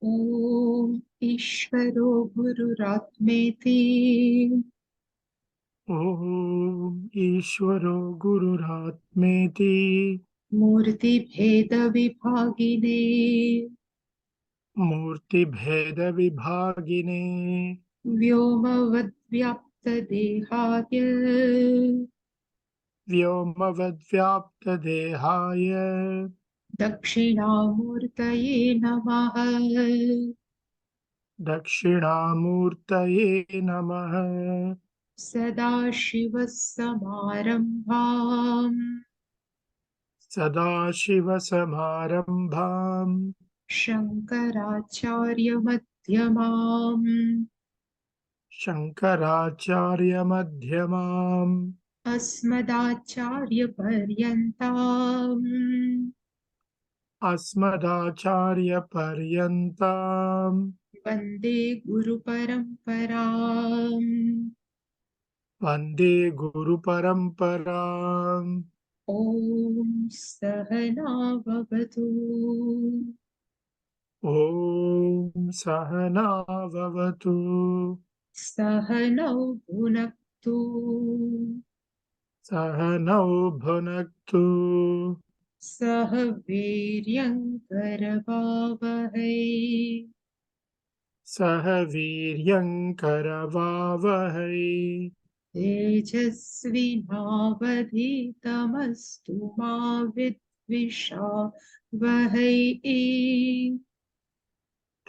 ॐ ईश्वरो गुरुरात्मेति ॐ ईश्वरो गुरुरात्मेति मूर्तिभेदविभागिने मूर्तिभेदविभागिने व्योमवद्व्याप्तदेहाय व्योमवद्व्याप्तदेहाय दक्षिणामूर्तये नमः। दक्षिणामूर्तये नमः। सदाशिवसमारम्भाम् सदाशिवसमारम्भाम् शङ्कराचार्यमध्यमाम् शङ्कराचार्यमध्यमाम् अस्मदाचार्यपर्यन्ताम् अस्मदाचार्यपर्यन्ताम् वन्दे गुरुपरम्पराम्। वन्दे गुरुपरम्पराम्। ॐ सहना भवतु ॐ सहना भवतु सहनौ भुनक्तु सहनौ भुनक्तु सह वीर्यङ्करवावहै सह वीर्यङ्करवावहै तेजस्विनावधीतमस्तु मा विद्विषावहै।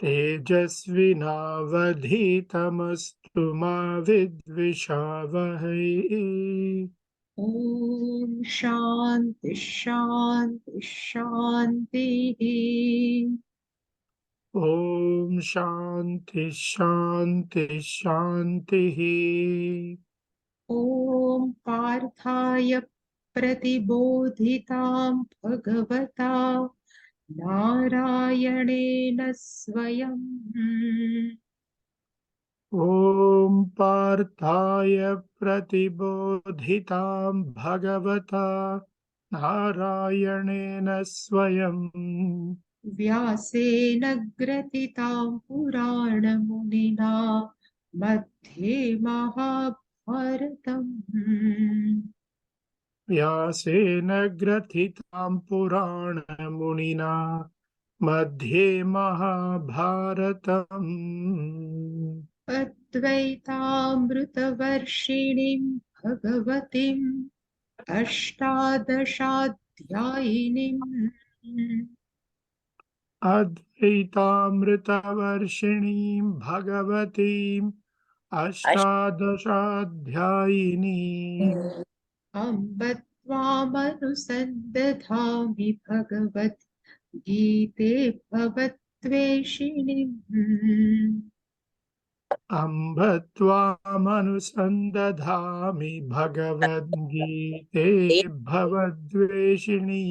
तेजस्विनावधीतमस्तु मा विद्विषावहै। ॐ शान्ति शान्ति शान्तिः। ॐ शान्ति शान्ति शान्तिः। ॐ पार्थाय प्रतिबोधितां भगवता नारायणेन स्वयं ॐ पार्थाय प्रतिबोधितां भगवता नारायणेन स्वयं व्यासेन ग्रथितां पुराणमुनिना मध्ये महाभारतम्। व्यासेन ग्रथितां पुराणमुनिना मध्ये महाभारतम्। अद्वैतामृतवर्षिणीं भगवतीम् अष्टादशाध्यायिनीम् अद्वैतामृतवर्षिणीं भगवतीम् अष्टादशाध्यायिनीम् अम्ब त्वामनुसन्दधामि भगवद्गीते भवद्वेषिणीम् अम्ब त्वामनुसन्दधामि भगवद्गीते भवद्वेषिणी।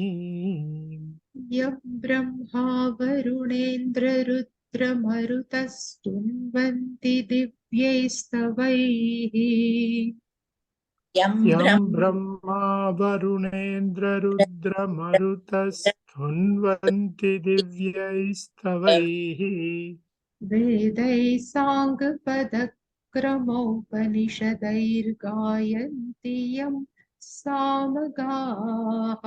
यं ब्रह्मा वरुणेन्द्ररुद्रमरुतस्तुन्वन्ति दिव्यैस्तवैः यं ब्रह्मा वरुणेन्द्ररुद्रमरुतस्तुन्वन्ति दिव्यैस्तवैः वेदैः साङ्गपदक्रमोपनिषदैर्गायन्ति यं सामगाः।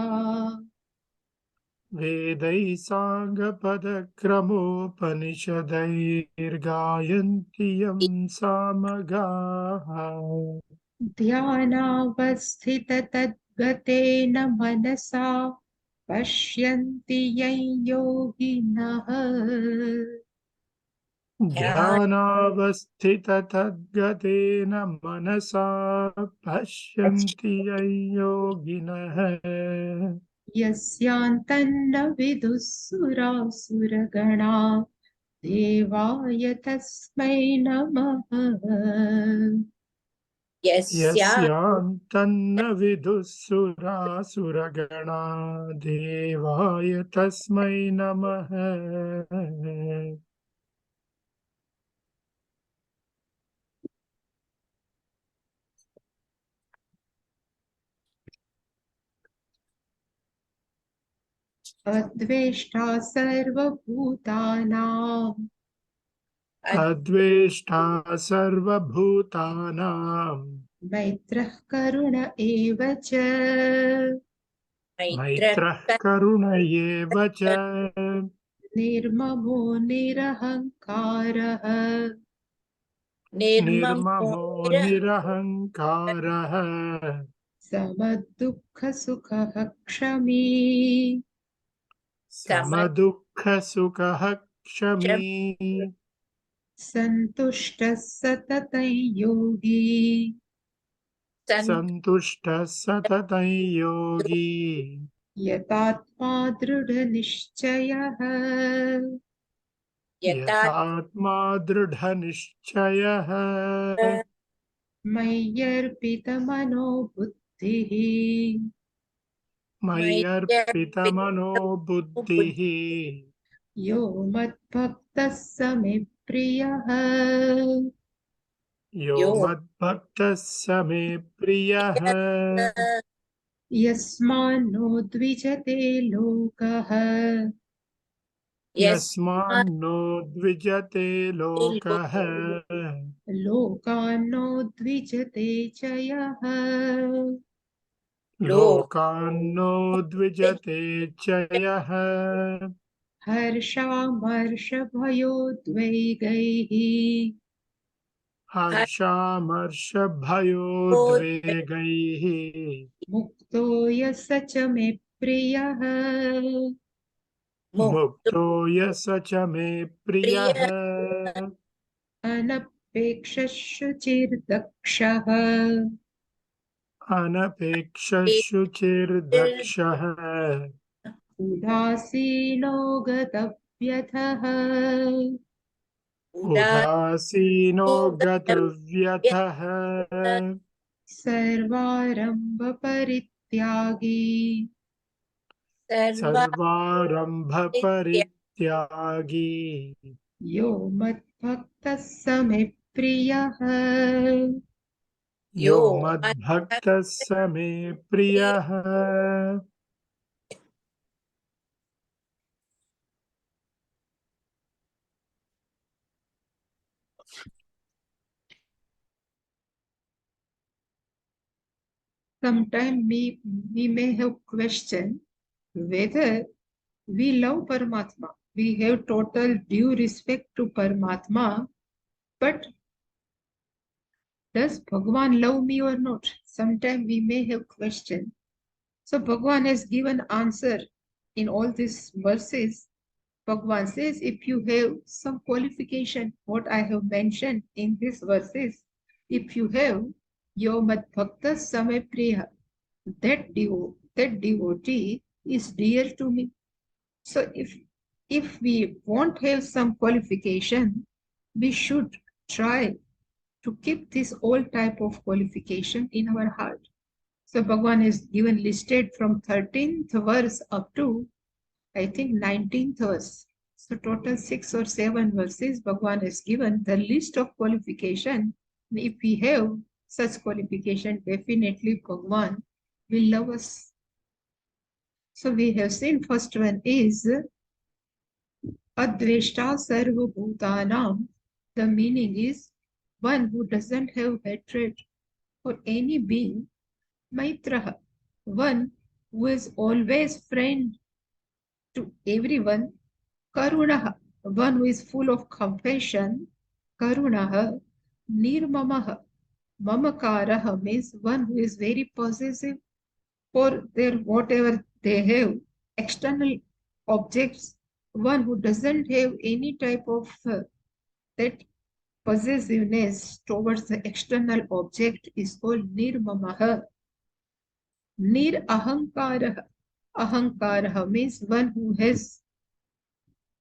वेदैः साङ्गपदक्रमोपनिषदैर्गायन्ति यं सामगाः। ध्यानावस्थिततद्गतेन मनसा पश्यन्ति यं योगिनः ध्यानावस्थिततद्गतेन मनसा पश्यन्ति यं योगिनः यस्यान्तन्न विदुःसुरासुरगणा देवाय तस्मै नमः। यस्यान्तन्न विदुः सुरासुरगणा देवाय तस्मै नमः। अद्वेष्टा सर्वभूतानां अद्वेष्टा सर्वभूतानां मैत्रः करुण एव च मैत्रः करुण एव च निर्ममो निरहङ्कारः निर्ममो निरहङ्कारः समदुःखसुखः क्षमी समदुःखसुखः क्षमी सन्तुष्टः सततं योगी सन्तुष्टः सततं योगी यतात्मा दृढनिश्चयः यतात्मा दृढनिश्चयः मय्यर्पितमनो बुद्धिः मय्यर्पितमनो बुद्धिः यो मद्भक्तः स मे प्रियः यो मद्भक्तः स मे प्रियः यस्मान्नो द्विजते लोकः यस्मान्नो द्विजते लोकः लोकान्नो द्विजते च यः लोकान्नो द्विजते च यः हर्षामर्षभयोद्वेगैः हर्षामर्षभयोद्वेगैः मुक्तो यः स च मे प्रियः मुक्तो यः स च मे प्रियः अनपेक्षः शुचिर्दक्षः अनपेक्षः शुचिर्दक्षः उदासीनो गतव्यथः उदासीनो गतव्यथः सर्वारम्भपरित्यागी सर्वारम्भपरित्यागी यो मद्भक्तः स मे प्रियः यो मद्भक्तः स मे प्रियः Sometimes we may have question whether we love Paramatma. We have total due respect to Paramatma, but does Bhagavan love me or not? Sometimes we may have question. So Bhagavan has given answer in all these verses. Bhagavan says, if you have some qualification, what I have mentioned in these verses, if you have Yo Mad Bhakta Same Priya, that devotee is dear to me. So if we won't have some qualification, we should try to keep this all type of qualification in our heart. So Bhagavan is given listed from 13th verse up to I think 19th verse. So total 6 or 7 verses Bhagavan has given the list of qualification. If we have such qualification, definitely Bhagavan will love us. So we have seen first one is Adveshta Sarva Bhutanam. The meaning is one who doesn't have hatred for any being. Maitraha, one who is always friend to everyone. Karunaha, one who is full of compassion. Karunaha, Nirmamaha, Mamakaraha means one who is very possessive for their whatever they have, external objects. One who doesn't have any type of that possessiveness towards the external object is called Nirmamaha. Nir Ahankaraha. Ahankaraha means one who has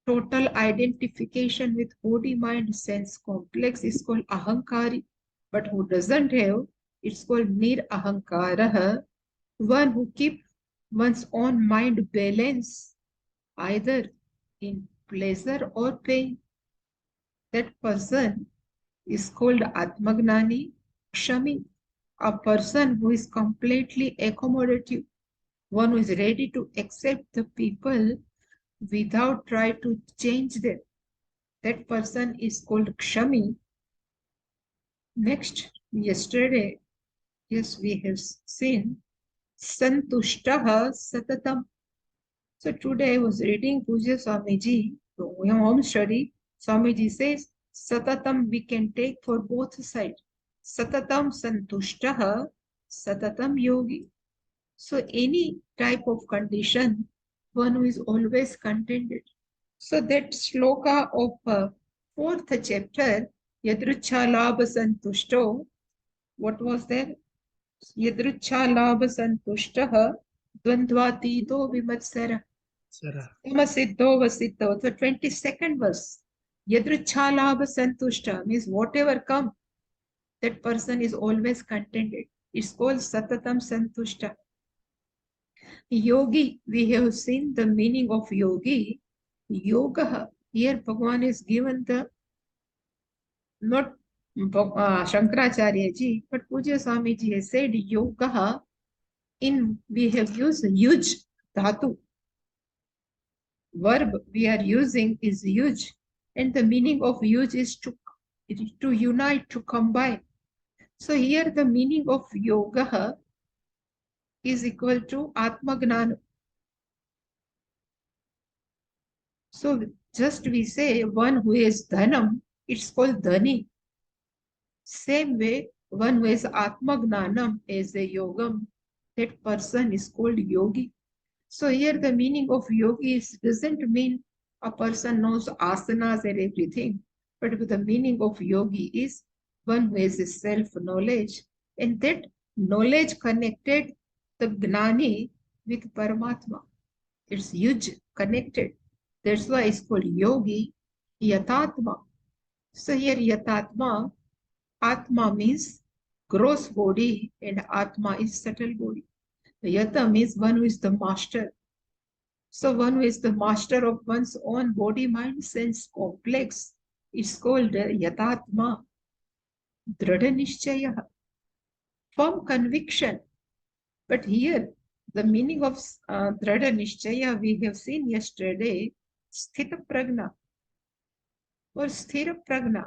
total identification with body, mind, sense complex is called ahankari, but who doesn't have, it's called nir ahankaraha. One who keeps one's own mind balance, either in pleasure or pain. That person is called atmagnani, kshami, a person who is completely accommodative, one who is ready to accept the people without trying to change them. That person is called Kshami. Next, yesterday, yes, we have seen Santushtaha Satatam. So today I was reading Puja Swamiji, home study. Swamiji says, Satatam we can take for both sides. Satatam Santushtaha, Satatam Yogi. So any type of condition, one who is always contented. So that shloka of fourth chapter, Yadrucha Labha Santushto, what was there? Yadrucha Labha Santushtaha, Dvandvatito Vimatsara. Sara. Samasiddho Vasiddho. The 22nd verse. Yadrucha Labha Santushta means whatever comes, that person is always contented. It's called Satatam Santushta. Yogi, we have seen the meaning of yogi. Yoga, here Bhagavan is given the, not Shankaracharya ji, but Puja Swami ji has said yoga, in we have used yuj dhatu. Verb we are using is yuj, and the meaning of yuj is to unite, to combine. So here the meaning of yoga is equal to Atmagnana. So just we say one who is dhanam, it's called dhani. Same way, one who is Atmagnanam is a yogam, that person is called yogi. So here the meaning of yogi doesn't mean a person knows asanas and everything, but the meaning of yogi is one who has a self-knowledge, and that knowledge connected the gnani with Paramatma. It's huge connected. That's why it's called yogi, yatatma. So here yatatma, atma means gross body and atma is subtle body. Yata means one who is the master. So one who is the master of one's own body, mind, sense complex is called yatatma, dhrada nishchaya, firm conviction. But here, the meaning of dhrada nishchaya we have seen yesterday, sthita pragna or sthira pragna.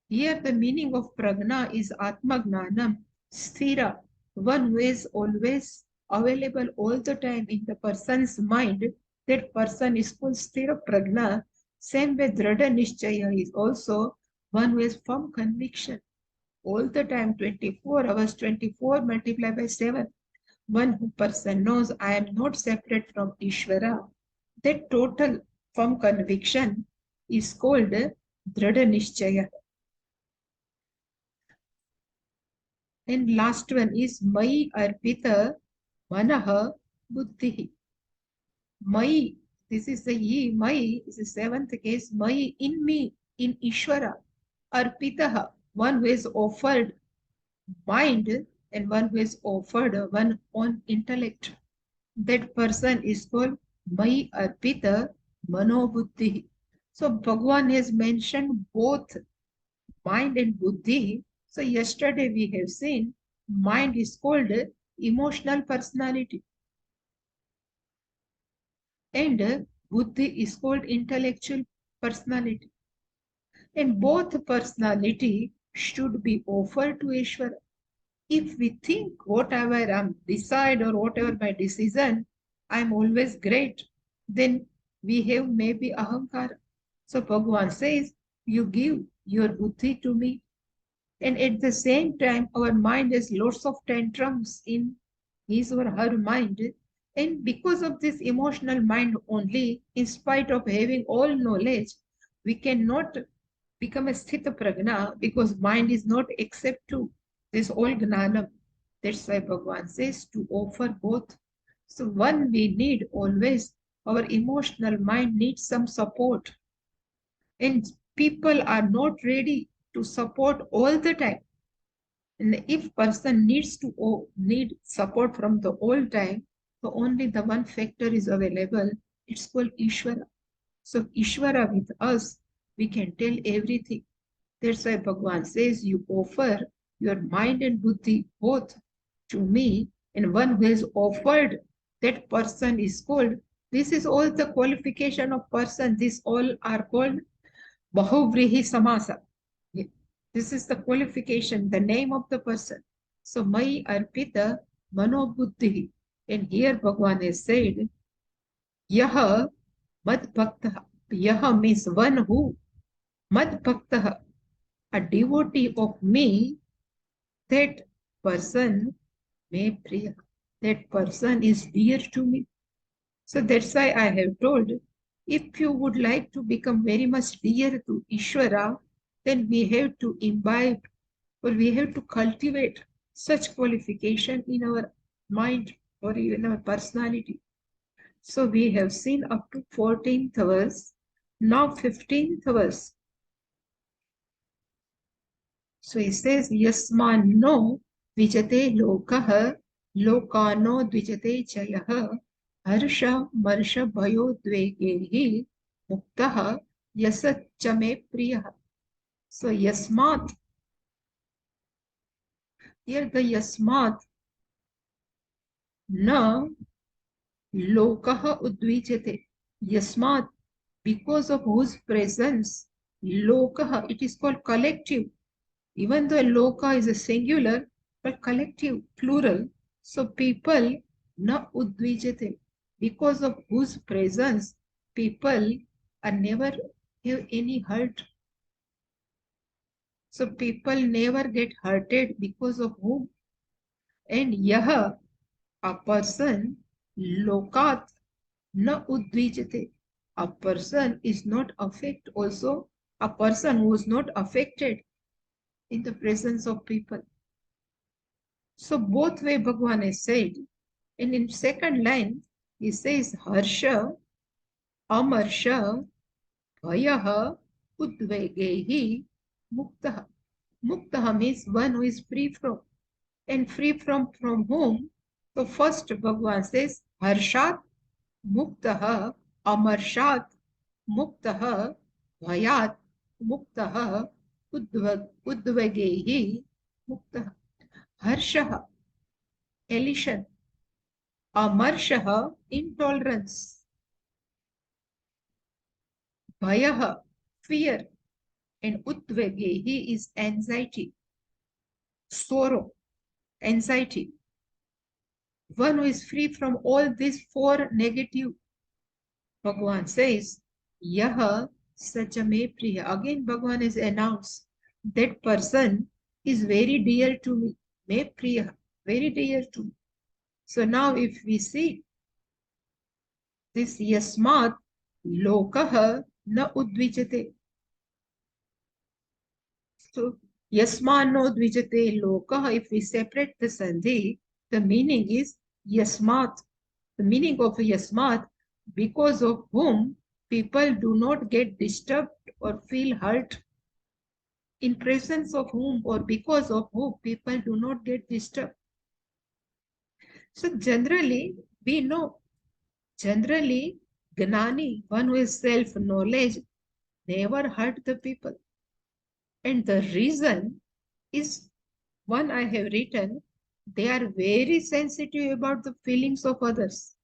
Here the meaning of pragna is atmagnanam, sthira, one who is always available all the time in the person's mind. That person is called sthira pragna. Same way dhrada nishchaya is also one who has firm conviction all the time, 24 hours, 24 multiplied by 7. One person knows I am not separate from Ishvara. That total firm conviction is called dhrada nishchaya. And last one is Mai Arpita Manaha Buddhi. Mai, this is the ye, Mai is the seventh case. Mai in me, in Ishvara. Arpitaha, one who is offered mind and one who is offered one on intellect. That person is called Mai Arpita Manobuddhi. So Bhagavan has mentioned both mind and buddhi. So yesterday we have seen mind is called emotional personality and buddhi is called intellectual personality. And both personality should be offered to Ishvara. If we think whatever I'm decide or whatever my decision, I'm always great, then we have maybe ahankara. So Bhagavan says, you give your buddhi to me. And at the same time, our mind has lots of tantrums in his or her mind. And because of this emotional mind only, in spite of having all knowledge, we cannot become a sthita pragna because mind is not accept to this all gnanam. That's why Bhagavan says to offer both. So one we need always, our emotional mind needs some support. And people are not ready to support all the time. And if person needs to need support from the all time, so only the one factor is available. It's called Ishvara. So Ishvara with us, we can tell everything. That's why Bhagavan says, you offer your mind and buddhi both to me, and one who is offered, that person is called. This is all the qualification of person. These all are called Bahuvrihi Samasa. This is the qualification, the name of the person. So, Mai Arpita Manobuddhi. And here Bhagavan has said, Yaha Mad Bhakta. Yaha means one who, Mad Bhakta, a devotee of me, that person may priya. That person is dear to me. So that's why I have told, if you would like to become very much dear to Ishvara, then we have to imbibe or we have to cultivate such qualification in our mind or even our personality. So we have seen up to 14th verse, now 15th verse. So he says, Yasmano Vijate Lokah Lokano Dvijate Chayah Harsha Marsha Bhayo Dvegehi Muktaha Yasat Chame Priyaha. So Yasmat, here the Yasmat Na Lokaha Udvijate. Yasmat, because of whose presence, Lokaha, it is called collective. Even though loka is a singular, but collective, plural. So people na udvijate, because of whose presence people are never have any hurt. So people never get hurted because of whom. And yaha, a person, lokat na udvijate. A person is not affected also. A person who is not affected in the presence of people. So both way Bhagavan has said. And in second line, he says Harsha, Amarsha, Bhayaha, Udvegehi, Muktaha. Muktaha means one who is free from. And free from whom? So first Bhagavan says Harshat, Muktaha, Amarshat, Muktaha, Bhayat, Muktaha, Udvegehi, Muktaha. Harshaha, elation. Amarshaha, intolerance. Bhayaha, fear. And Udvegehi is anxiety, sorrow, anxiety. One who is free from all these four negative, Bhagavan says, Yaha Sachame Priya. Again, Bhagavan has announced that person is very dear to me. Me Priya, very dear to me. So now if we see this Yasmat Lokaha na Udvijate. So Yasmano Dvijate Lokaha, if we separate the Sandhi, the meaning is Yasmat. The meaning of Yasmat, because of whom people do not get disturbed or feel hurt. In presence of whom or because of whom people do not get disturbed. So generally, we know, generally, Gnani, one who is self-knowledge, never hurt the people. And the reason is one I have written, they are very sensitive about the feelings of others.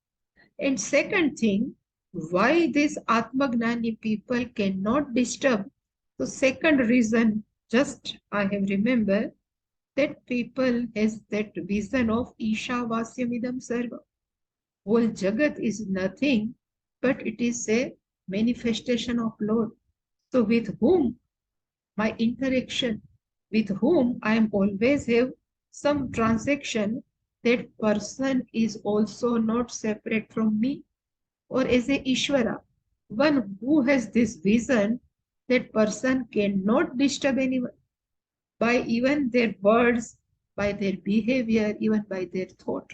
And second thing, why these Atmagnani people cannot disturb. So second reason, just I have remembered, that people has that vision of Isha Vasyamidam Sarva. Whole Jagat is nothing, but it is a manifestation of Lord. So with whom my interaction, with whom I am always have some transaction, that person is also not separate from me. Or as a Ishvara, one who has this vision, that person cannot disturb anyone by even their words, by their behavior, even by their thought.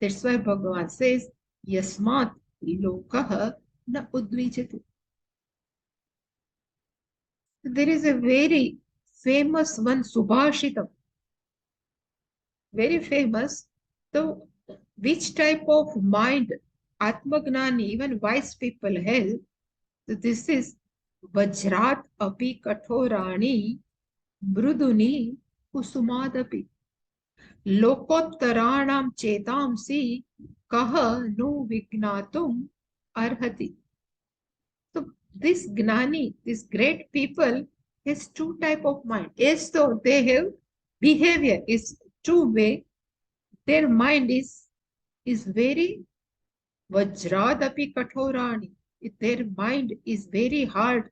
That's why Bhagavan says, Yasmat lokaha na udvijate. There is a very famous one, Subhashitam, very famous. So, which type of mind Atmagnani, even wise people have? So this is Vajrat api kathorani mruduni kusumadapi. Lokottaranam chetamsi kaha no vignatum arhati. So this gnani, this great people, has two type of mind. Yes, so they have behavior is two way. Their mind is very vajradapi kathorani. Their mind is very hard,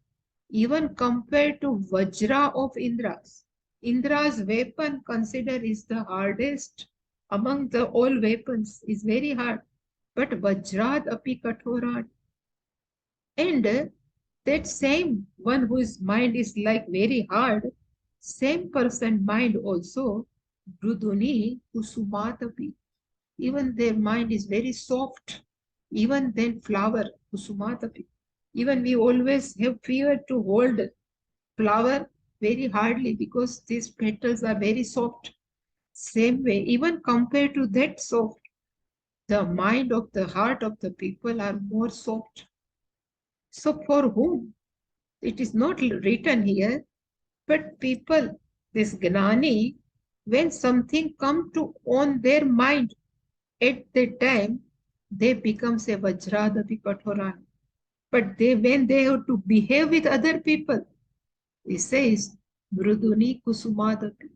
even compared to vajra of Indra's. Indra's weapon considered is the hardest among the all weapons, is very hard. But vajrad api kathorani. And that same one whose mind is like very hard, same person mind also, Bruduni Kusumatapi. Even their mind is very soft. Even then flower, Kusumatapi. Even we always have fear to hold flower very hardly because these petals are very soft. Same way, even compared to that soft, the mind of the heart of the people are more soft. So for whom? It is not written here, but people, this Gnani, when something come to on their mind at that time, they become say Vajradapi Kathorani. But when they have to behave with other people, it says Mruduni Kusumadapi.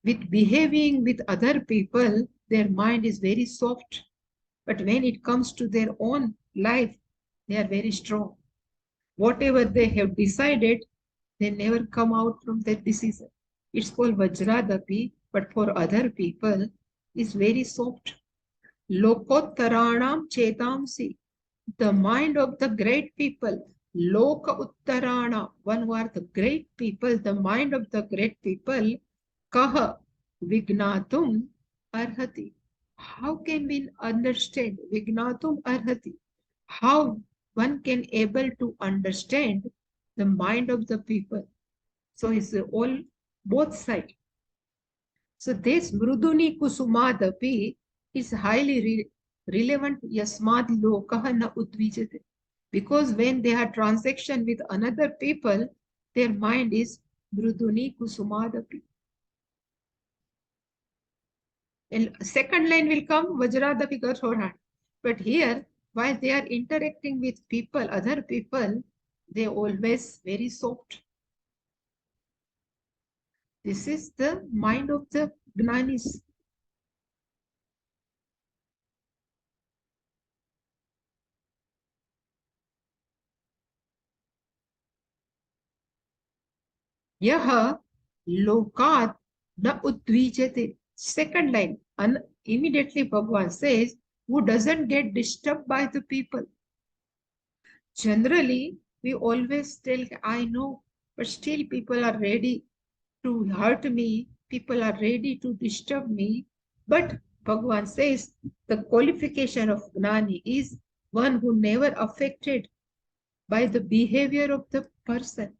With behaving with other people, their mind is very soft. But when it comes to their own life, they are very strong. Whatever they have decided, they never come out from that decision. It's called Vajradapi, but for other people, it's very soft. Lokottaranam chetamsi, the mind of the great people. Loka uttarana, one who are the great people, the mind of the great people. Kaha vignatum arhati. How can we understand vignatum arhati? How one can able to understand the mind of the people? So it's all both sides. So this Mruduni Kusumadapi is highly relevant Yasmad Lokaha na Udvijate. Because when they have transaction with another people, their mind is Mruduni Kusumadapi. And second line will come Vajradapi Kathorhan. But here, while they are interacting with people, other people, they always very soft. This is the mind of the Gnanis. Yaha lokat na udvijate. Second line, immediately Bhagavan says, who doesn't get disturbed by the people. Generally, we always tell, I know, but still people are ready to hurt me. People are ready to disturb me. But Bhagavan says, the qualification of Gnani is one who never affected by the behavior of the person.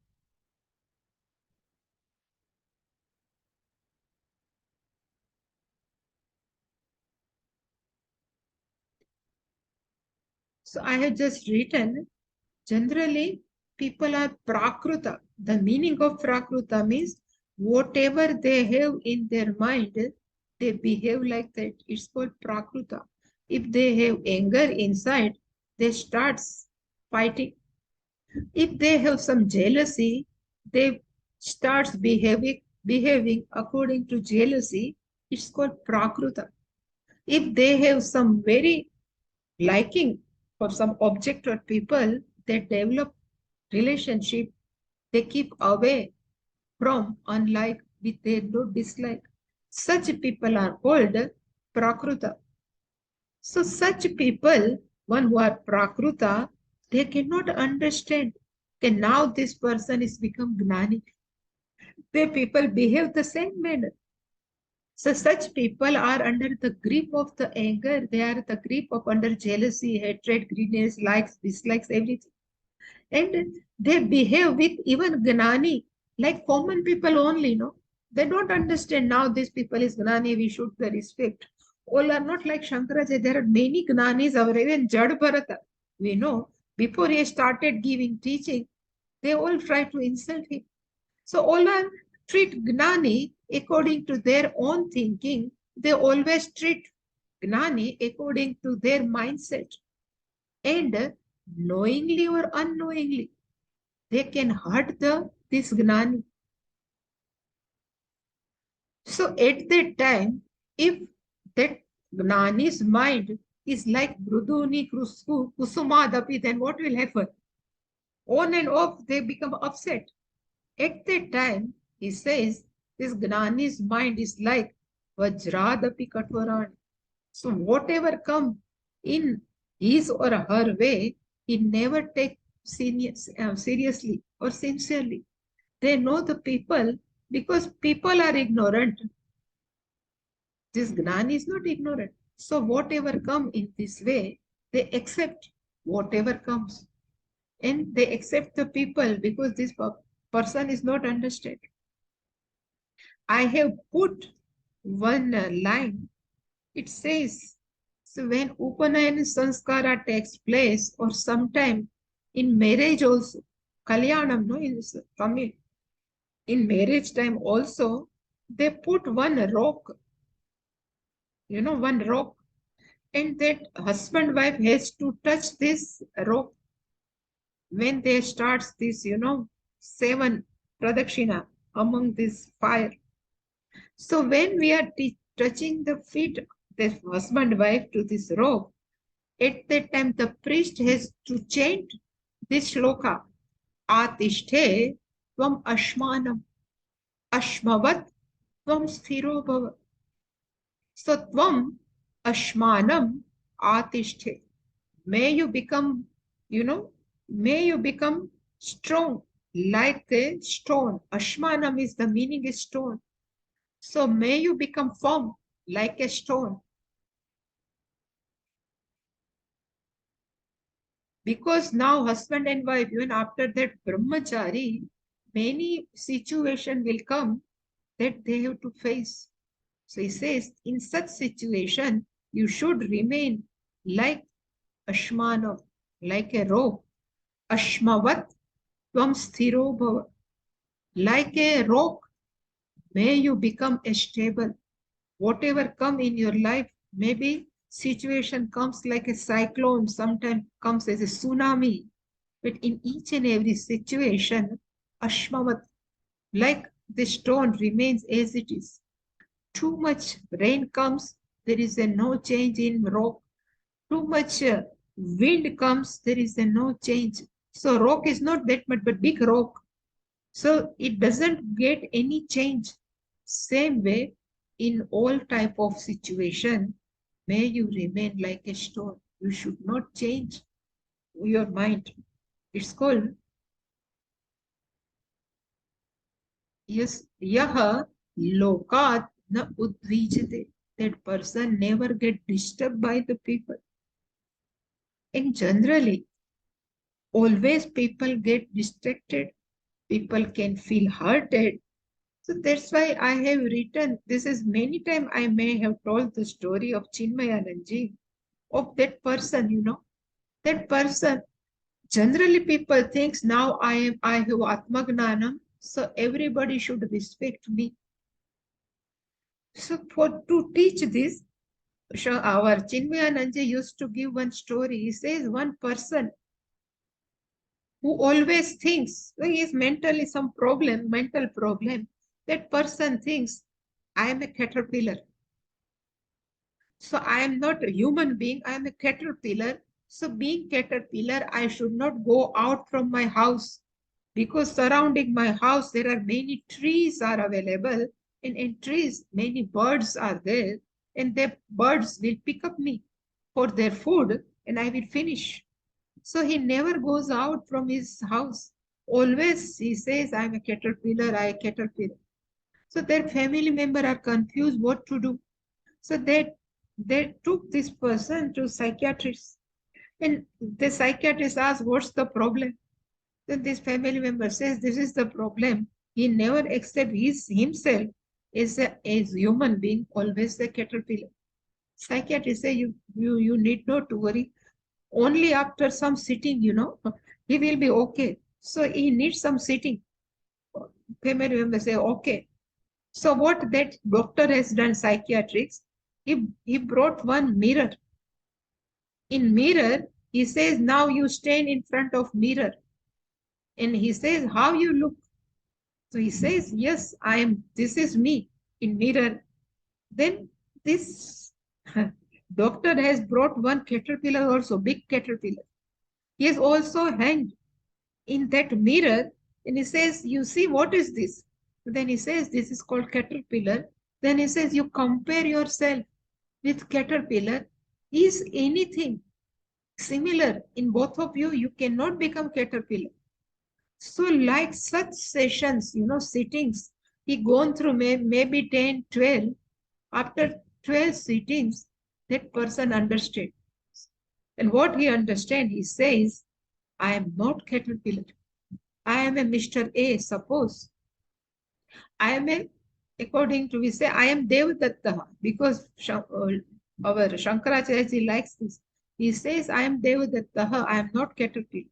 So I have just written, generally people are prakruta. The meaning of prakruta means whatever they have in their mind, they behave like that. It's called prakruta. If they have anger inside, they start fighting. If they have some jealousy, they starts behaving according to jealousy. It's called prakruta. If they have some very liking for some object or people, they develop relationship, they keep away from unlike which they do dislike. Such people are called prakruta. So such people, one who are prakruta, they cannot understand. Okay, now this person is become gnani. The people behave the same manner. So such people are under the grip of the anger. They are the grip of under jealousy, hatred, greediness, likes, dislikes, everything. And they behave with even Gnani, like common people only, no? They don't understand now this people is Gnani, we should the respect. All are not like Shankaracharya. There are many Gnanis, our even Jad Bharata. We know, before he started giving teaching, they all try to insult him. So all are treat Gnani according to their own thinking. They always treat Gnani according to their mindset. And knowingly or unknowingly, they can hurt this Gnani. So at that time, if that Gnani's mind is like Bruduni Kusumadapi, then what will happen? On and off, they become upset. At that time, he says, this Gnani's mind is like Vajradapi Katvarani. So whatever comes in his or her way, he never takes seriously or sincerely. They know the people because people are ignorant. This Gnani is not ignorant. So whatever comes in this way, they accept whatever comes. And they accept the people because this person is not understood. I have put one line. It says, so when Upanayana Sanskara takes place, or sometime in marriage also, Kalyanam, no, in Tamil, in marriage time also, they put one rock, one rock, and that husband wife has to touch this rock when they starts this, 7 pradakshina among this fire. So when we are touching the feet, the husband wife to this rope, at that time the priest has to chant this shloka, Atishte tvam ashmanam, ashmavat tvam sthiro bhava. So tvam ashmanam atishte. May you become, may you become strong like a stone. Ashmanam is the meaning is stone. So may you become firm like a stone. Because now husband and wife, even after that brahmachari, many situation will come that they have to face. So he says, in such situation, you should remain like ashmana, like a rope. Ashmavat tvam sthiro bhava. Like a rock, may you become stable. Whatever come in your life, maybe situation comes like a cyclone, sometimes comes as a tsunami. But in each and every situation, Ashmavat, like the stone, remains as it is. Too much rain comes, there is a no change in rock. Too much wind comes, there is a no change. So rock is not that much, but big rock. So it doesn't get any change. Same way, in all type of situation, may you remain like a stone. You should not change your mind. It's called, yes, yaha lokat na udvijate. That person never get disturbed by the people. And generally, always people get distracted. People can feel hurted. So that's why I have written, this is many times I may have told the story of Chinmayananji, of that person, that person. Generally people thinks now I have Atmagnanam, so everybody should respect me. So to teach this, so our Chinmayananji used to give one story. He says one person who always thinks he is mentally mental problem, that person thinks I am a caterpillar. So I am not a human being, I am a caterpillar. So being caterpillar, I should not go out from my house because surrounding my house there are many trees are available, and in trees many birds are there, and the birds will pick up me for their food and I will finish. So he never goes out from his house. Always he says, I'm a caterpillar, I am a caterpillar. So their family member are confused what to do. So they took this person to psychiatrist. And the psychiatrist asked, what's the problem? Then this family member says, this is the problem. He never accepts himself as a human being, always a caterpillar. Psychiatrist say, you need not to worry. Only after some sitting, he will be okay. So he needs some sitting. family member say, okay. So what that doctor has done, psychiatrics, he brought one mirror. In mirror, he says, now you stand in front of mirror. And he says, how you look? So he says, yes, this is me in mirror. Then this doctor has brought one caterpillar also, big caterpillar. He has also hanged in that mirror, and he says, you see, what is this? Then he says, this is called caterpillar. Then he says, you compare yourself with caterpillar. Is anything similar in both of you? You cannot become caterpillar. So like such sessions, sittings, he gone through maybe 10, 12. After 12 sittings, that person understood. And what he understands, he says, I am not caterpillar. I am a Mr. A, suppose. I am a, according to we say, I am Devadatta, because our Shankaracharya likes this. He says, I am Devadatta, I am not caterpillar.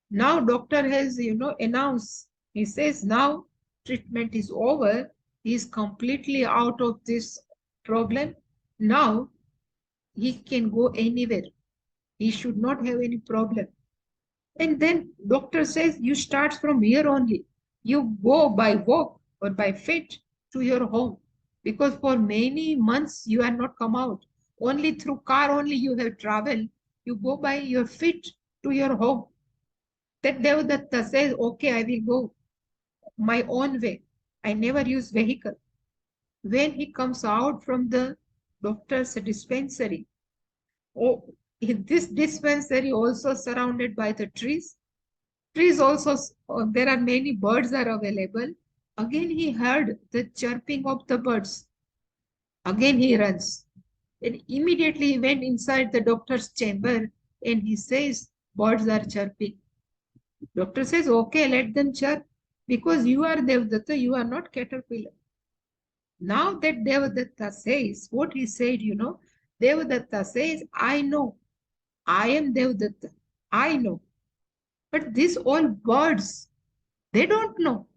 Now doctor has, announced, he says, now treatment is over. He is completely out of this problem. Now he can go anywhere. He should not have any problem. And then doctor says, you start from here only. You go by walk or by feet to your home. Because for many months you are not come out. Only through car only you have traveled. You go by your feet to your home. That Devadatta says, okay, I will go my own way. I never use vehicle. When he comes out from the doctor's dispensary, oh, in this dispensary also surrounded by the trees. Trees also, there are many birds are available. Again he heard the chirping of the birds. Again he runs. And immediately he went inside the doctor's chamber and he says, birds are chirping. Doctor says, okay, let them chirp because you are Devadatta, you are not caterpillar. Now that Devadatta says, what he said, Devadatta says, I know, I am Devadatta, I know. But these all birds, they don't know.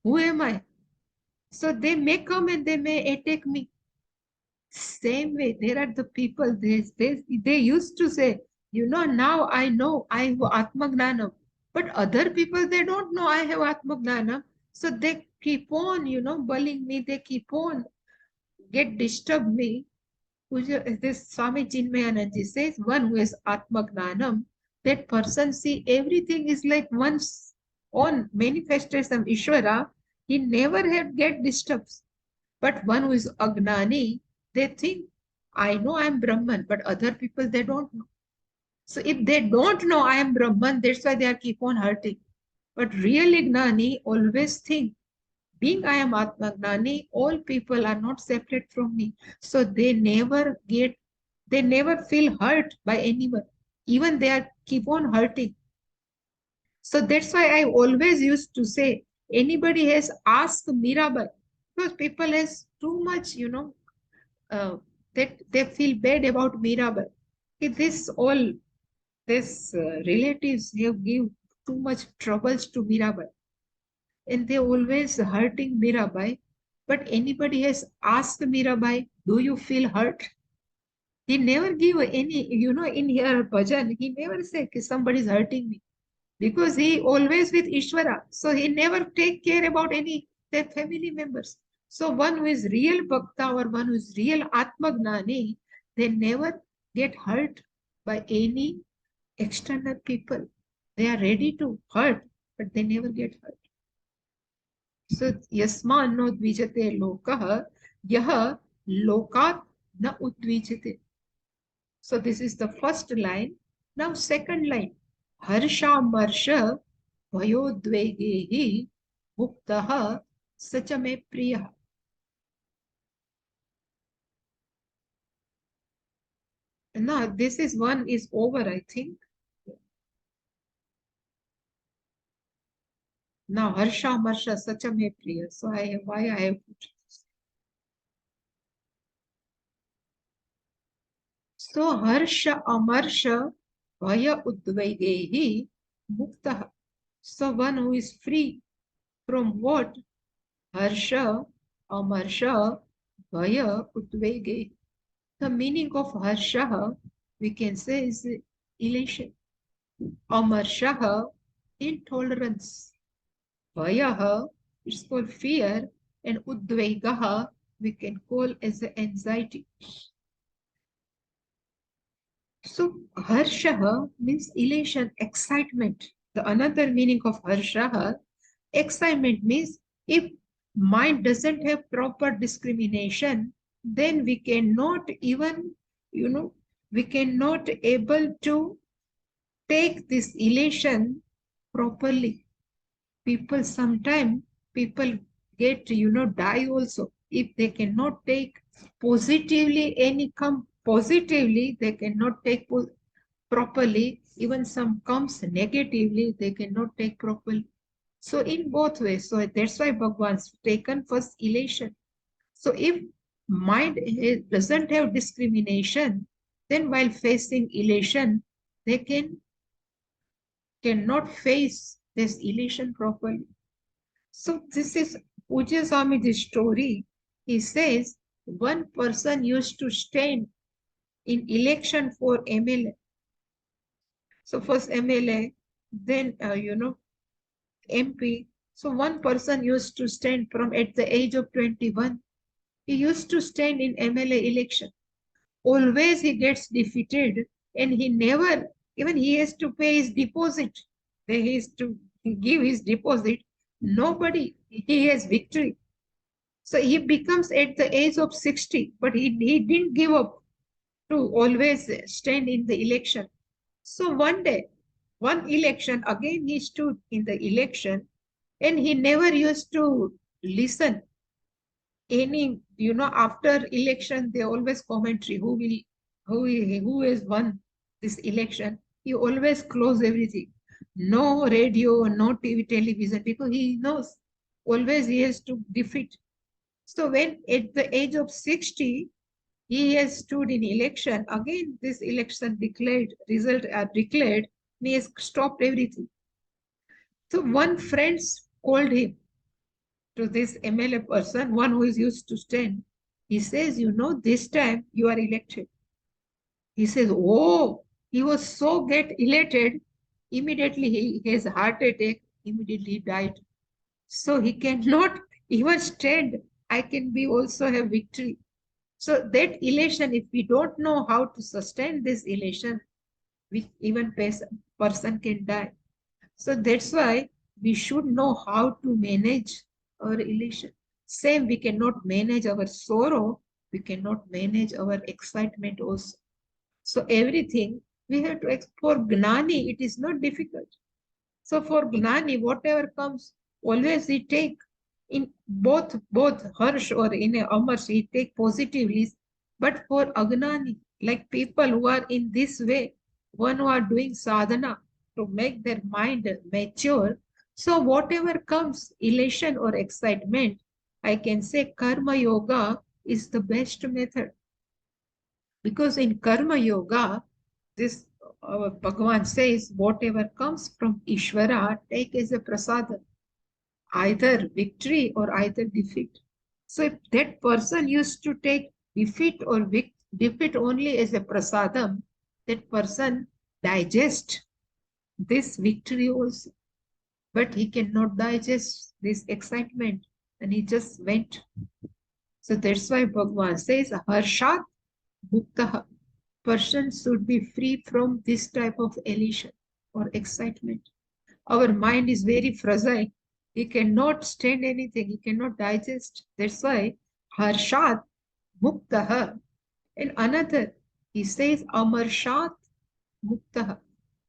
Who am I? So they may come and they may attack me. Same way, there are the people, they used to say, now I know I have Atmagnanam. But other people, they don't know I have Atmagnanam. So they keep on, bullying me. They keep on get disturb me. This Swami Chinmayananji says, one who is Atmagnanam, that person see everything is like once on manifestation of Ishvara, he never had get disturbed. But one who is Agnani, they think, I know I am Brahman, but other people, they don't know. So if they don't know I am Brahman, that's why they are keep on hurting. But real Gnani always think, being I am Atma Gnani, all people are not separate from me. So they never feel hurt by anyone. Even they are keep on hurting. So that's why I always used to say, anybody has asked Mirabai, because people has too much, that they feel bad about Mirabai. This all, this relatives have give too much troubles to Mirabai. And they always hurting Mirabai. But anybody has asked Mirabai, do you feel hurt? He never give any, in her bhajan, he never say somebody is hurting me. Because he always with Ishvara. So he never take care about any their family members. So one who is real Bhakta or one who is real Atmagnani, they never get hurt by any external people. They are ready to hurt, but they never get hurt. So yasmano dvijate lokah, yah lokat na udvijate. So this is the first line. Now second line. Harsha marsha भयोद्वेगे मुक्तः स च मे प्रियः. Now this is one is over, I think. Now harsha marsha sa cha me priya. So why I have put this. So harsha amarsha bhaya udvegehi muktah. So one who is free From what? Harsha, Amarsha, Bhaya, Utvege. The meaning of Harsha, we can say, is elation. Amarsha, intolerance. Bhaya, it's called fear. And Udvegaha, we can call as anxiety. So Harsha means elation, excitement. The another meaning of Harsha, excitement means if mind doesn't have proper discrimination, then we cannot even, we cannot able to take this elation properly. People sometimes people get die also if they cannot take positively any come positively they cannot take properly, even some comes negatively they cannot take properly. So in both ways, so that's why Bhagwan's taken first elation. So if mind doesn't have discrimination, then while facing elation they cannot face this elation properly. So this is Pujya Swamiji's story. He says one person used to stand in election for MLA. So first MLA, then MP. So one person used to stand from at the age of 21. He used to stand in MLA election. Always he gets defeated, and he never even he has to pay his deposit. He has to give his deposit. Nobody he has victory. So he becomes at the age of 60, but he didn't give up to always stand in the election. So one day, one election, again he stood in the election and he never used to listen any, after election, they always commentary who has won this election. He always close everything. No radio, no TV, television, because he knows always he has to defeat. So when at the age of 60, he has stood in election, again this election declared, result are declared, he has stopped everything. So one friend called him to this MLA person, one who is used to stand. He says, this time you are elected. He says, oh, he was so get elated. Immediately he has heart attack, immediately he died. So he cannot even stand. I can be also have victory. So that elation, if we don't know how to sustain this elation, we even person can die. So that's why we should know how to manage our elation. Same, we cannot manage our sorrow, we cannot manage our excitement also. So everything we have to for Gnani, it is not difficult. So for Gnani, whatever comes, always he take in both harsh or in a amars, he take positively. But for Agnani, like people who are in this way, one who are doing sadhana to make their mind mature. So whatever comes, elation or excitement, I can say karma yoga is the best method. Because in karma yoga, this Bhagavan says, whatever comes from Ishvara, take as a prasada, either victory or either defeat. So if that person used to take defeat or defeat only as a prasadam, that person digest this victory also. But he cannot digest this excitement and he just went. So that's why Bhagavan says, Harshat Bhuktaha. Person should be free from this type of elation or excitement. Our mind is very fragile. He cannot stand anything. He cannot digest. That's why Harshat Muktaha. And another, he says Amarshat Muktaha.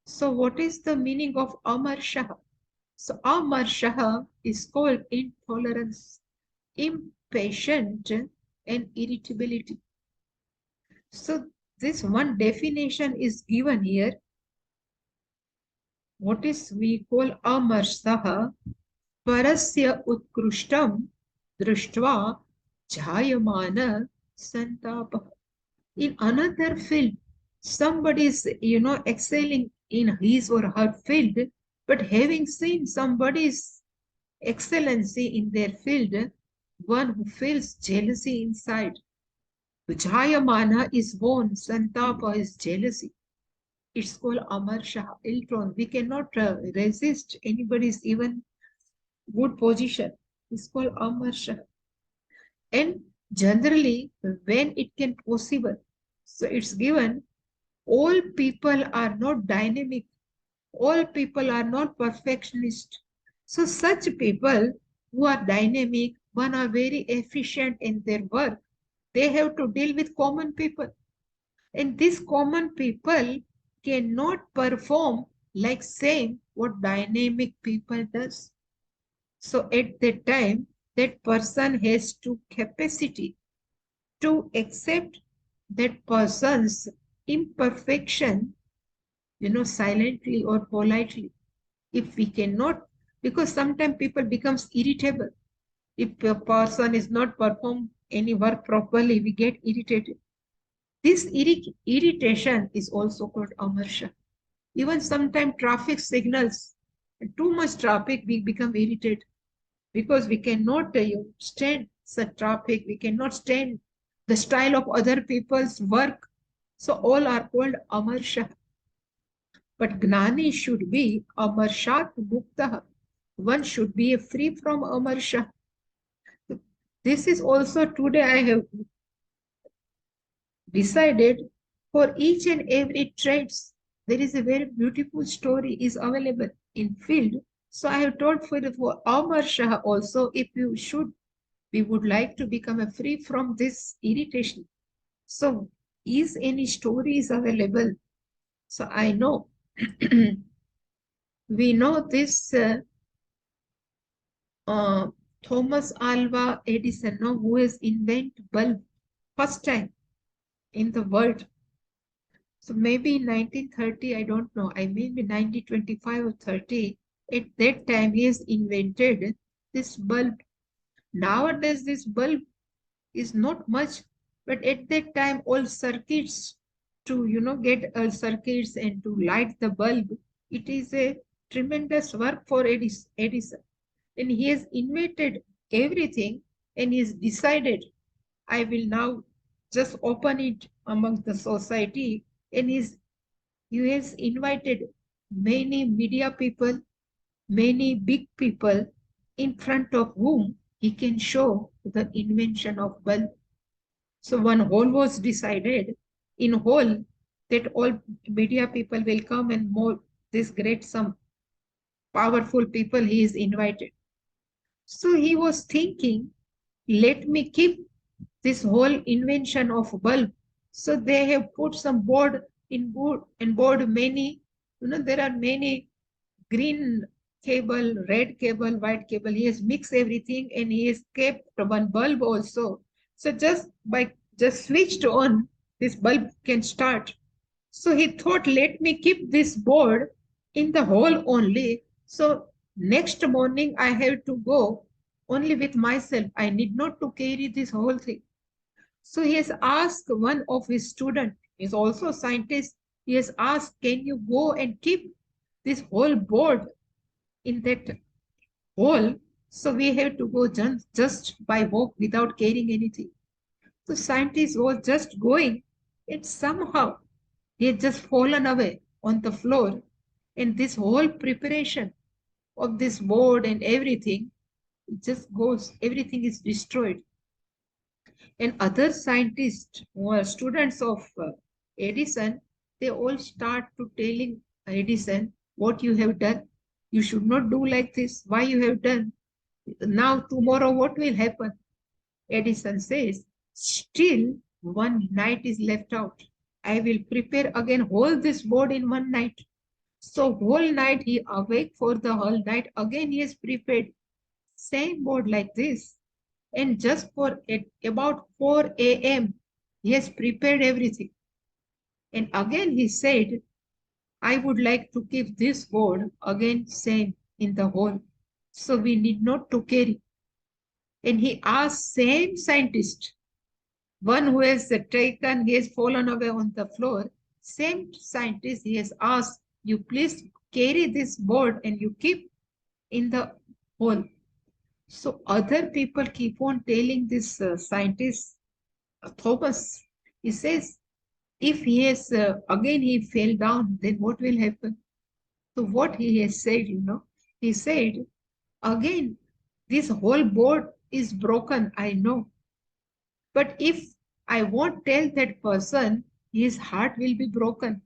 So what is the meaning of Amarshaha? So Amarshaha is called intolerance, impatient, and irritability. So this one definition is given here. What is we call Amarsaha? Parasya utkrishtam drishtva jayamana santapa. In another field, somebody is, excelling in his or her field, but having seen somebody's excellency in their field, one who feels jealousy inside. Vijayamana is born, Santapa is jealousy. It's called Amarsha, Iltron. We cannot resist anybody's even good position. It's called Amarsha. And generally, when it can possible, so it's given, all people are not dynamic, all people are not perfectionist. So such people who are dynamic, one are very efficient in their work, they have to deal with common people. And these common people cannot perform like same what dynamic people does. So at that time, that person has to capacity to accept that person's imperfection, silently or politely. If we cannot, because sometimes people becomes irritable. If a person is not perform any work properly, we get irritated. This irritation is also called amarsha. Even sometimes traffic signals, too much traffic, we become irritated because we cannot stand such traffic. We cannot stand the style of other people's work. So all are called amarsha. But Gnani should be Amarshat Mukta. One should be free from Amarsha. This is also today I have decided for each and every traits. There is a very beautiful story is available in field. So I have told for Amarsha also, if you should, we would like to become a free from this irritation. So is any stories available? So I know we know this uh, Thomas Alva Edison, no, who has invented bulb first time in the world. So maybe in 1930, I don't know. I mean 1925 or 30. At that time, he has invented this bulb. Nowadays, this bulb is not much, but at that time, all circuits to get circuits and to light the bulb, it is a tremendous work for Edison. And he has invented everything, and he has decided, I will now just open it among the society. And he has invited many media people, many big people, in front of whom he can show the invention of bulb. So one hall was decided in hall that all media people will come, and more this great some powerful people he is invited. So he was thinking, let me keep this whole invention of bulb. So they have put some board in board and board many, there are many green cable, red cable, white cable. He has mixed everything and he has kept one bulb also. So just switched on, this bulb can start. So he thought, let me keep this board in the hole only. So next morning I have to go only with myself. I need not to carry this whole thing. So he has asked one of his students, is also a scientist. He has asked, can you go and keep this whole board in that hole? So we have to go just by walk without carrying anything. So scientist was just going, and somehow he had just fallen away on the floor. And this whole preparation of this board and everything, it just goes, everything is destroyed. And other scientists who are students of Edison, they all start to telling Edison, what you have done. You should not do like this. Why you have done? Now, tomorrow, what will happen? Edison says, still one night is left out. I will prepare again whole this board in one night. So whole night he awake for the whole night. Again he has prepared same board like this. And just for about 4 a.m. he has prepared everything. And again he said, I would like to keep this board again same in the hole. So we need not to carry. And he asked same scientist, one who has taken, he has fallen away on the floor. Same scientist, he has asked, you please carry this board and you keep in the hole. So other people keep on telling this scientist, Thomas, he says, if he has, again he fell down, then what will happen? So what he has said, he said, again, this whole board is broken, I know. But if I won't tell that person, his heart will be broken.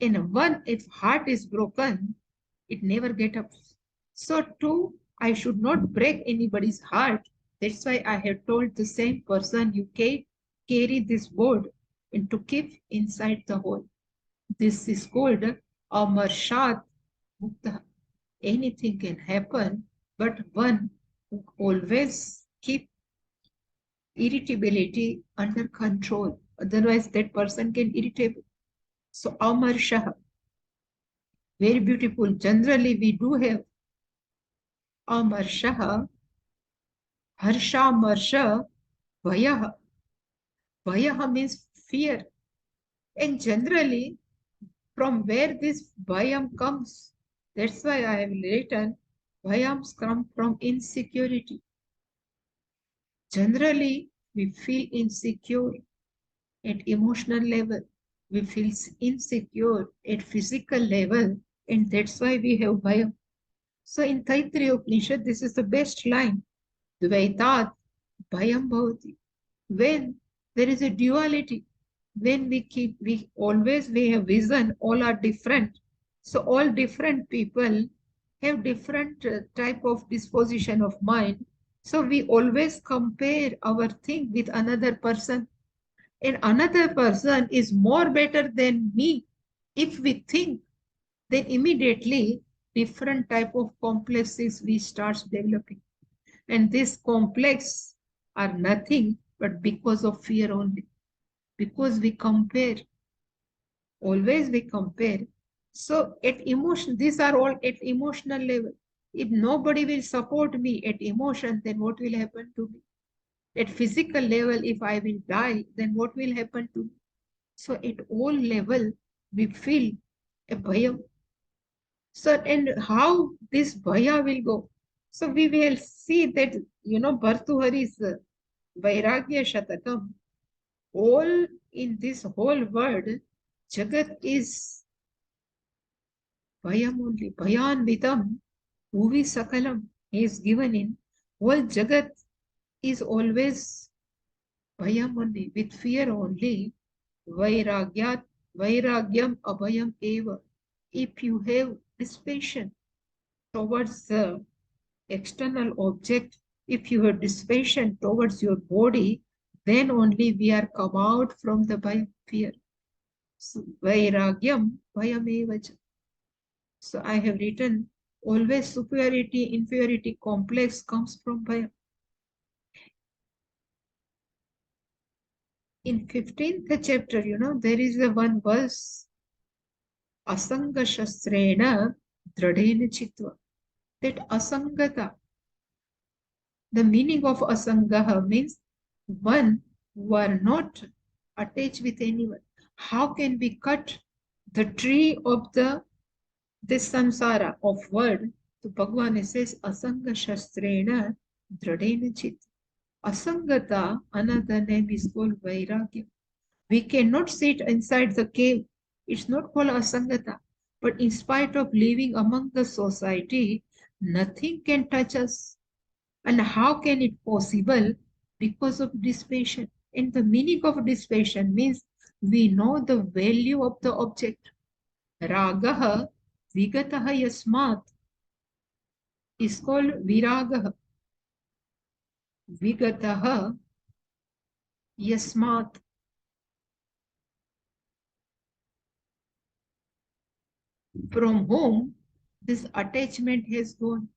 And one, if heart is broken, it never get up. So two, I should not break anybody's heart. That's why I have told the same person, you can carry this board and to keep inside the hole. This is called Amar Shat Mukta. Anything can happen, but one who always keep irritability under control. Otherwise, that person can irritable. So Amar Shah, very beautiful. Generally, we do have Amar Shah, Harsha Marsha, Vayah. Vayah means fear. And generally, from where this Vayam comes, that's why I have written Vayams come from insecurity. Generally, we feel insecure at emotional level. We feel insecure at physical level, and that's why we have Vayam. So in Taittiriya Upanishad, this is the best line. Dvaitat Bhayam Bhavati. When there is a duality, when we have vision, all are different. So all different people have different type of disposition of mind. So we always compare our thing with another person, and another person is more better than me. If we think, then immediately different type of complexes we start developing. And this complex are nothing but because of fear only. Because we compare, always we compare. So at emotion, these are all at emotional level. If nobody will support me at emotion, then what will happen to me? At physical level, if I will die, then what will happen to me? So at all level, we feel a bhaya. So, and how this bhaya will go? So we will see that, Bhartuhari's Vairagya Shatakam, all in this whole world, Jagat is Bhayam only. Bhayanvitam, Bhuvi Sakalam. He is given in whole Jagat is always Bhayam only, with fear only. Vairagyat, Vairagyam Abhayam Eva. If you have dispassion towards the external object, if you have dispassion towards your body, then only we are come out from the Bhayam fear. So, Vairagyam Bhayam Eva. So I have written always superiority, inferiority complex comes from Bhayam. In 15th chapter, there is a one verse, Asanga Shastrena Dradena Chitva. That Asangata, the meaning of Asangaha means one who are not attached with anyone. How can we cut the tree of this samsara of word? So Bhagavan says, Asanga Shastrena Dradena Chitva. Asangata, another name is called Vairagya. We cannot sit inside the cave. It's not called Asangata. But in spite of living among the society, nothing can touch us. And how can it possible? Because of dispassion. And the meaning of dispassion means we know the value of the object. Ragaha vigataha yasmat is called viragaha. Vigataha yasmat. From whom this attachment has gone.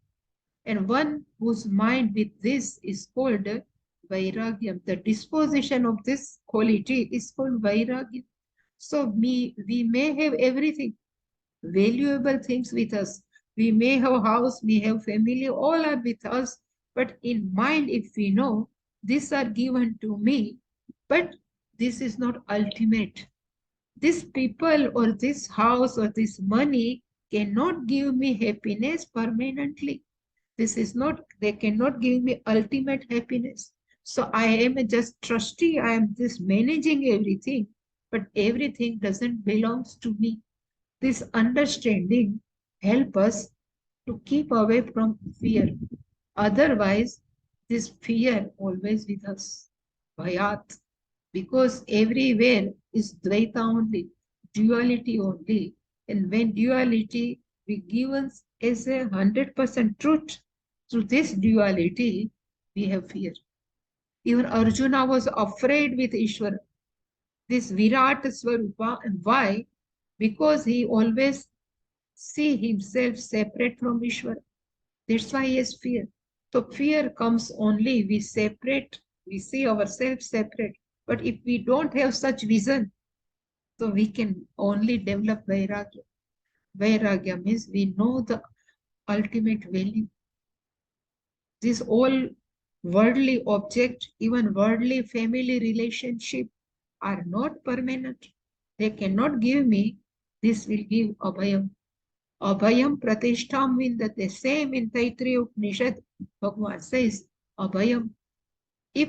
And one whose mind with this is called Vairagyam. The disposition of this quality is called Vairagyam. So we may have everything, valuable things with us. We may have house, we have family, all are with us. But in mind, if we know, these are given to me, but this is not ultimate. This people or this house or this money cannot give me happiness permanently. This is not, they cannot give me ultimate happiness. So I am a just trustee, I am just managing everything, but everything doesn't belongs to me. This understanding help us to keep away from fear. Otherwise, this fear always with us. Bhayat. Because everywhere is Dvaita only, duality only. And when duality be given as 100% truth, through this duality, we have fear. Even Arjuna was afraid with Ishvara, this Virat Swarupa. And why? Because he always see himself separate from Ishvara. That's why he has fear. So fear comes only we separate, we see ourselves separate. But if we don't have such vision, so we can only develop vairagya. Vairagya means we know the ultimate value. This all worldly object, even worldly family relationship are not permanent. They cannot give me, this will give abhayam. Abhayam pratishtham vindate. Same in Taittiriya Upanishad, Bhagavan says, abhayam. If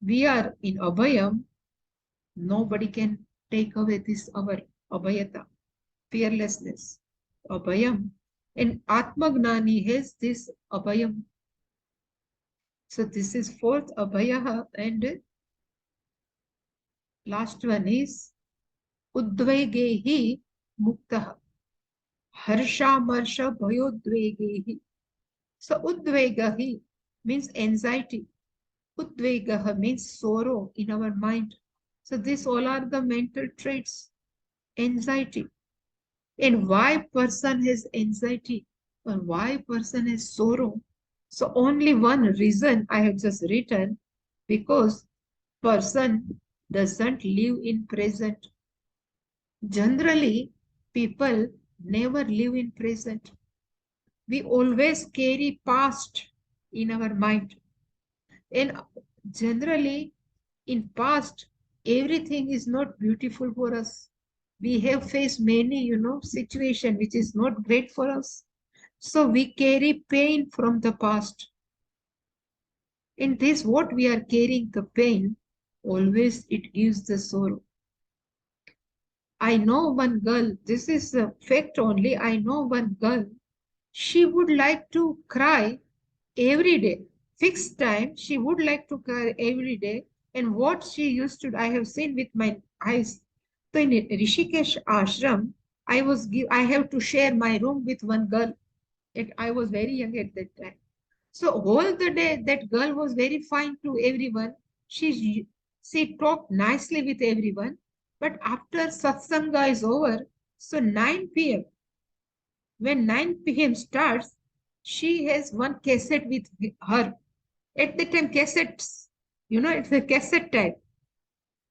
we are in abhayam, nobody can take away this our abhayata, fearlessness, abhayam. And Atmagnani has this abhayam. So this is fourth abhaya, and last one is udvegehi muktah. Harsha marsha bhayodvegehi. So udvegahi means anxiety. Udvegaha means sorrow in our mind. So these all are the mental traits. Anxiety. And why person has anxiety or why person has sorrow? So only one reason I have just written, because person doesn't live in present. Generally, people never live in present. We always carry past in our mind. And generally, in past, everything is not beautiful for us. We have faced many, situation which is not great for us. So we carry pain from the past. In this, what we are carrying the pain, always it gives the sorrow. I know one girl, this is a fact only. I know one girl, she would like to cry every day. Fixed time, she would like to cry every day. And what she used to, I have seen with my eyes. So in Rishikesh ashram, I have to share my room with one girl. I was very young at that time. So all the day, that girl was very fine to everyone. She talked nicely with everyone. But after satsanga is over, so 9 p.m., when 9 p.m. starts, she has one cassette with her. At the time, cassettes, it's a cassette type.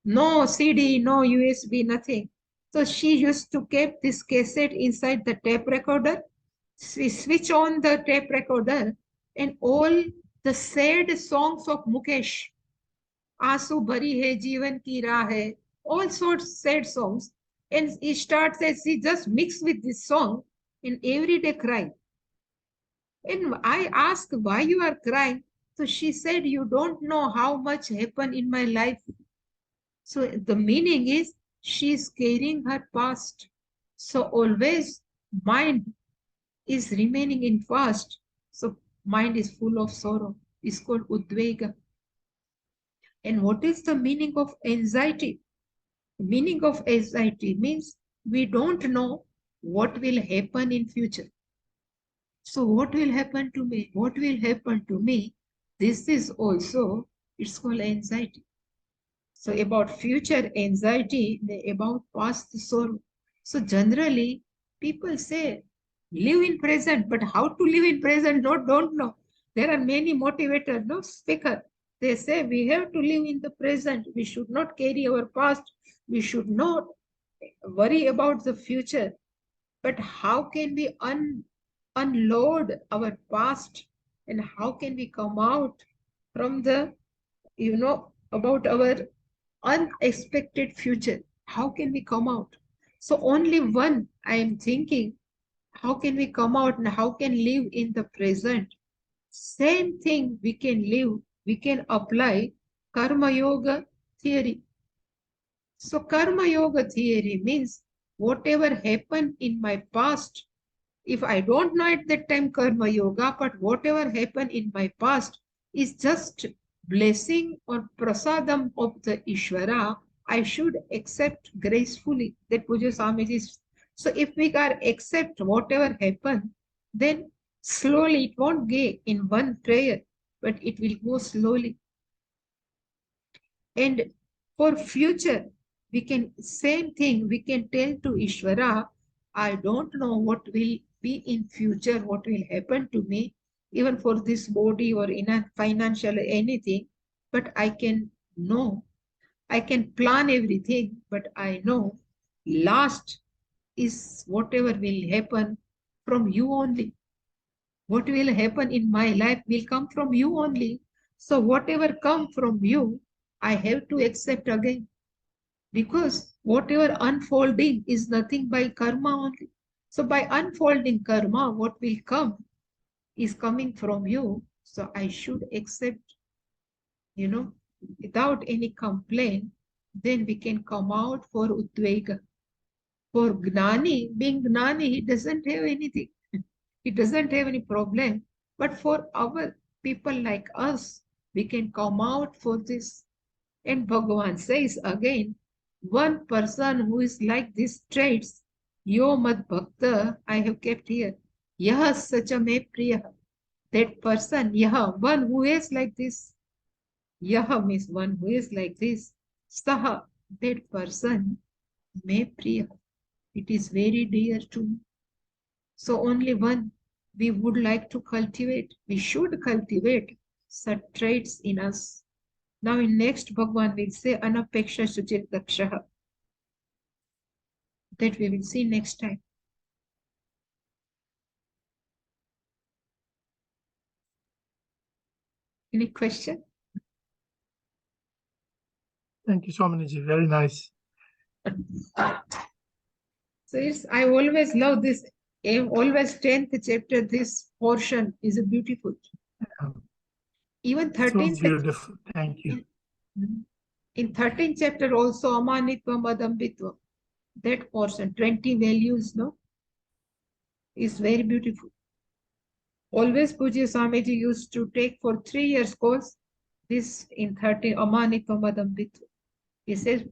No CD, no USB, nothing. So she used to keep this cassette inside the tape recorder. She switch on the tape recorder and all the sad songs of Mukesh, Aansu Bhari Hai Jeevan Ki Raah Hai, all sorts sad songs. And it starts as she just mixed with this song and every day cry. And I asked why you are crying. So she said, you don't know how much happened in my life. So the meaning is she is carrying her past. So always mind is remaining in past. So mind is full of sorrow. It's called udvega. And what is the meaning of anxiety? The meaning of anxiety means we don't know what will happen in future. So what will happen to me? What will happen to me? This is also, it's called anxiety. So about future anxiety, about past sorrow. So generally, people say, live in present, but how to live in present, don't know. There are many motivators, no speaker. They say we have to live in the present. We should not carry our past. We should not worry about the future. But how can we unload our past and how can we come out from the, about our unexpected future? How can we come out? So only one I am thinking, How can we come out and how can live in the present? Same thing we can live, we can apply Karma Yoga theory. So Karma Yoga theory means whatever happened in my past, if I don't know at that time Karma Yoga, but whatever happened in my past is just blessing or prasadam of the Ishvara, I should accept gracefully. That Puja Swamiji is. So if we can accept whatever happened, then slowly it won't go in one prayer, but it will go slowly. And for future, we can, same thing, we can tell to Ishvara, I don't know what will be in future, what will happen to me, even for this body or in a financial anything, but I can know, I can plan everything, but I know last is whatever will happen from you only. What will happen in my life will come from you only. So whatever come from you, I have to accept again. Because whatever unfolding is nothing by karma only. So by unfolding karma, what will come is coming from you. So I should accept, without any complaint, then we can come out for Udvega. For Gnani, being Gnani, he doesn't have anything. He doesn't have any problem. But for our people like us, we can come out for this. And Bhagavan says again, one person who is like these traits, Yo Mad Bhakta, I have kept here. Yaha Sacha Me Priya. That person, Yaha, one who is like this. Yaha means one who is like this. Saha, that person, Me Priya. It is very dear to me. So only one we would like to cultivate. We should cultivate such traits in us. Now in next Bhagwan will say Anapeksha Suchirdakshaha. That we will see next time. Any question? Thank you, Swamiji. Very nice. So it's, I always love this. Always 10th chapter, this portion is beautiful. Even So 13th. beautiful. Thank you. In 13th chapter also Amanitvam Adambitvam. That portion, 20 values, no, is very beautiful. Always Pujya Swamiji used to take for 3 years course. This in 30 Amanitvam Adambitvam. He says,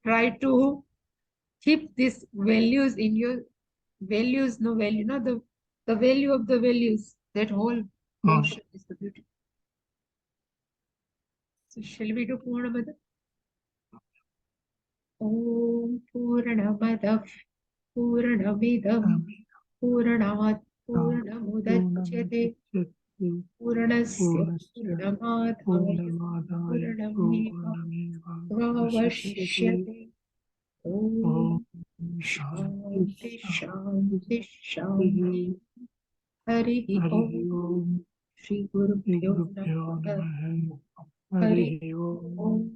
try to keep these values in your values, no value, no, the value of the values. That whole portion is the beauty. So shall we do Purnamada? Om Purnamada Purnamidam Purnat Purnamudachyate Purnasya Purnamadaya Purnameva Vavashyate. Om Shanti Shanti Shanti. Hari Om. Shri Guru Pyo Namaha. Hari Om.